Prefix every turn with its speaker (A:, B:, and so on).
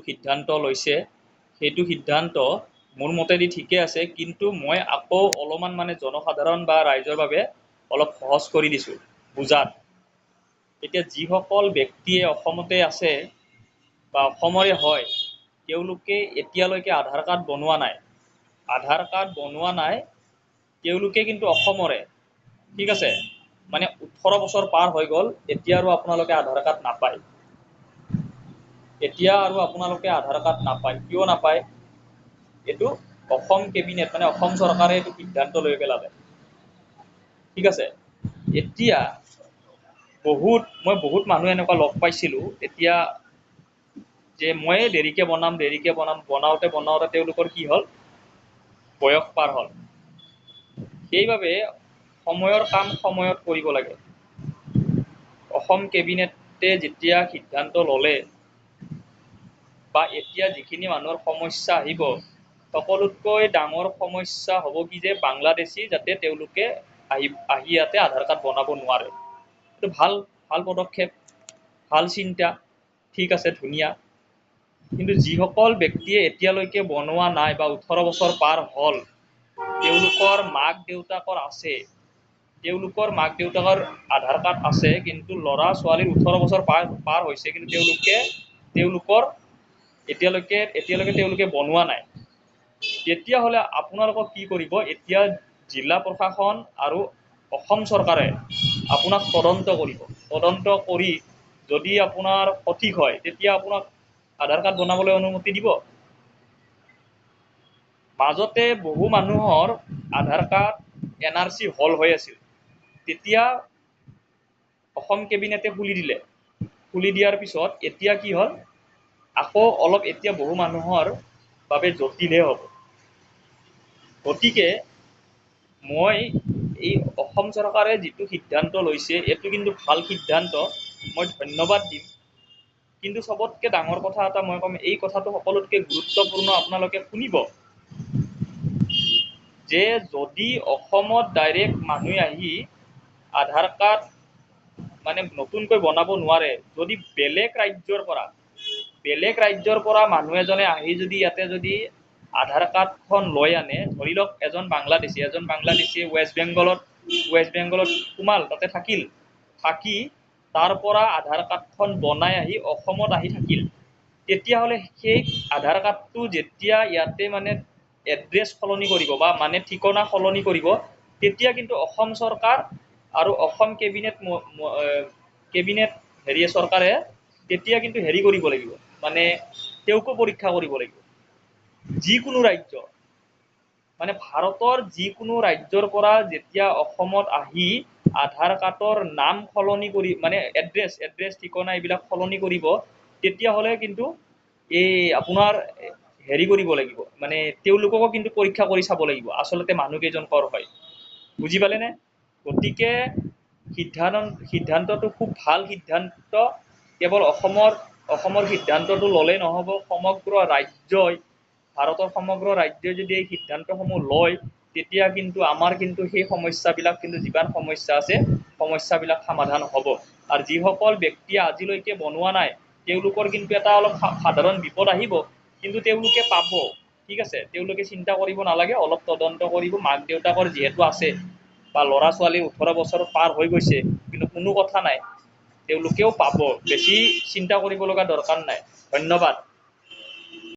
A: সিদ্ধান্ত লৈছে সেইটো সিদ্ধান্ত মোৰ মতেদি ঠিকে আছে, কিন্তু মই আকৌ অলপমান মানে জনসাধাৰণ বা ৰাইজৰ বাবে অলপ সহজ কৰি দিছোঁ বুজাত। এতিয়া যিসকল ব্যক্তিয়ে অসমতে আছে বা অসমৰে হয়, তেওঁলোকে এতিয়ালৈকে আধাৰ কাৰ্ড বনোৱা নাই। আধাৰ কাৰ্ড বনোৱা নাই, তেওঁলোকে কিন্তু অসমৰে, ঠিক আছে। মানে 18 বছৰ পাৰ হৈ গ'ল, এতিয়া আৰু আপোনালোকে আধাৰ কাৰ্ড নাপায়। এতিয়া আৰু আপোনালোকে আধাৰ কাৰ্ড নাপায়। কিয় নাপায়? এইটো অসম কেবিনেট মানে অসম চৰকাৰে এইটো সিদ্ধান্ত লৈ পেলালে, ঠিক আছে। এতিয়া মই বহুত মানুহ এনেকুৱা লগ পাইছিলোঁ এতিয়া, যে ময়ে দেৰিকে বনাম বনাওঁতে তেওঁলোকৰ কি হ'ল, বয়স পাৰ হ'ল। সেইবাবে সময়ৰ কাম সময়ত কৰিব লাগে। অসম কেবিনেটে যেতিয়া সিদ্ধান্ত ল'লে বা এতিয়া যিখিনি মানুহৰ সমস্যা আহিব, সকলোতকৈ ডাঙৰ সমস্যা হ'ব কি যে বাংলাদেশী যাতে তেওঁলোকে আহি ইয়াতে আধাৰ কাৰ্ড বনাব নোৱাৰে। এইটো ভাল পদক্ষেপ, ভাল চিন্তা, ঠিক আছে, ধুনীয়া। কিন্তু যিসকল ব্যক্তিয়ে এতিয়ালৈকে বনোৱা নাই বা 18 বছৰ পাৰ হ'ল, তেওঁলোকৰ মাক দেউতাকৰ আছে, তেওঁলোকৰ মাক দেউতাকৰ আধাৰ কাৰ্ড আছে, কিন্তু ল'ৰা ছোৱালীৰ 18 বছৰ পাৰ হৈছে, কিন্তু তেওঁলোকৰ এতিয়ালৈকে তেওঁলোকে বনোৱা নাই। তেতিয়াহ'লে আপোনালোকক কি কৰিব, এতিয়া জিলা প্ৰশাসন আৰু অসম চৰকাৰে আপোনাক তদন্ত কৰিব। তদন্ত কৰি যদি আপোনাৰ সঠিক হয়, তেতিয়া আপোনাক আধাৰ কাৰ্ড বনাবলৈ অনুমতি দিব। মাজতে বহু মানুহৰ আধাৰ কাৰ্ড NRC হল হৈ আছিল, তেতিয়া অসম কেবিনেটে খুলি দিলে। খুলি দিয়াৰ পিছত এতিয়া কি হ'ল, আকৌ অলপ এতিয়া বহু মানুহৰ বাবে জটিলহে হ'ব। গতিকে মই এই অসম চৰকাৰে যিটো সিদ্ধান্ত লৈছে, এইটো কিন্তু ভাল সিদ্ধান্ত, মই ধন্যবাদ দিম। কিন্তু চবতকে ডাঙৰ কথা এটা মই ক'ম, এই কথাটো সকলোতকে গুৰুত্বপূৰ্ণ, আপোনালোকে শুনিব, যে যদি অসমত ডাইৰেক্ট মানুহে আহি আধাৰ কাৰ্ড মানে নতুনকৈ বনাব নোৱাৰে, যদি বেলেগ ৰাজ্যৰ পৰা মানুহ এজনে আহি যদি ইয়াতে যদি আধাৰ কাৰ্ডখন লৈ আনে, ধৰি লওক এজন বাংলাদেশীয়ে ৱেষ্ট বেংগলত সোমাল, তাতে থাকি তাৰ পৰা আধাৰ কাৰ্ডখন বনাই আহি অসমত আহি থাকিল, তেতিয়াহ'লে সেই আধাৰ কাৰ্ডটো যেতিয়া ইয়াতে মানে এড্ৰেছ সলনি কৰিব বা মানে ঠিকনা সলনি কৰিব, তেতিয়া কিন্তু অসম চৰকাৰ আৰু অসম কেবিনেট চৰকাৰে তেতিয়া কিন্তু কৰিব লাগিব, মানে তেওঁকো পৰীক্ষা কৰিব লাগিব। যিকোনো ৰাজ্য, মানে ভাৰতৰ যিকোনো ৰাজ্যৰ পৰা যেতিয়া অসমত আহি আধাৰ কাৰ্ডৰ নাম সলনি কৰি, মানে এড্ৰেছ ঠিকনা এইবিলাক সলনি কৰিব, তেতিয়াহ'লে কিন্তু এই আপোনাৰ কৰিব লাগিব, মানে তেওঁলোককো কিন্তু পৰীক্ষা কৰি চাব লাগিব আচলতে মানুহকেইজন কৰ হয়। বুজি পালেনে? গতিকে সিদ্ধান্তটো খুব ভাল সিদ্ধান্ত। কেৱল অসমৰ সিদ্ধান্তটো ল'লেই নহ'ব, ভাৰতৰ সমগ্ৰ ৰাজ্যই যদি এই সিদ্ধান্তসমূহ লয়, তেতিয়া কিন্তু আমাৰ কিন্তু সেই সমস্যাবিলাক কিন্তু যিমান সমস্যা আছে, সমস্যাবিলাক সমাধান হ'ব। আৰু যিসকল ব্যক্তিয়ে আজিলৈকে বনোৱা নাই, তেওঁলোকৰ কিন্তু এটা অলপ সাধাৰণ বিপদ আহিব, কিন্তু তেওঁলোকে পাব, ঠিক আছে। তেওঁলোকে চিন্তা কৰিব নালাগে, অলপ তদন্ত কৰিব, মাক দেউতাকৰ যিহেতু আছে বা ল'ৰা ছোৱালী 18 বছৰ পাৰ হৈ গৈছে, কিন্তু কোনো কথা নাই, তেওঁলোকেও পাব, বেছি চিন্তা কৰিব লগা দৰকাৰ নাই। ধন্যবাদ।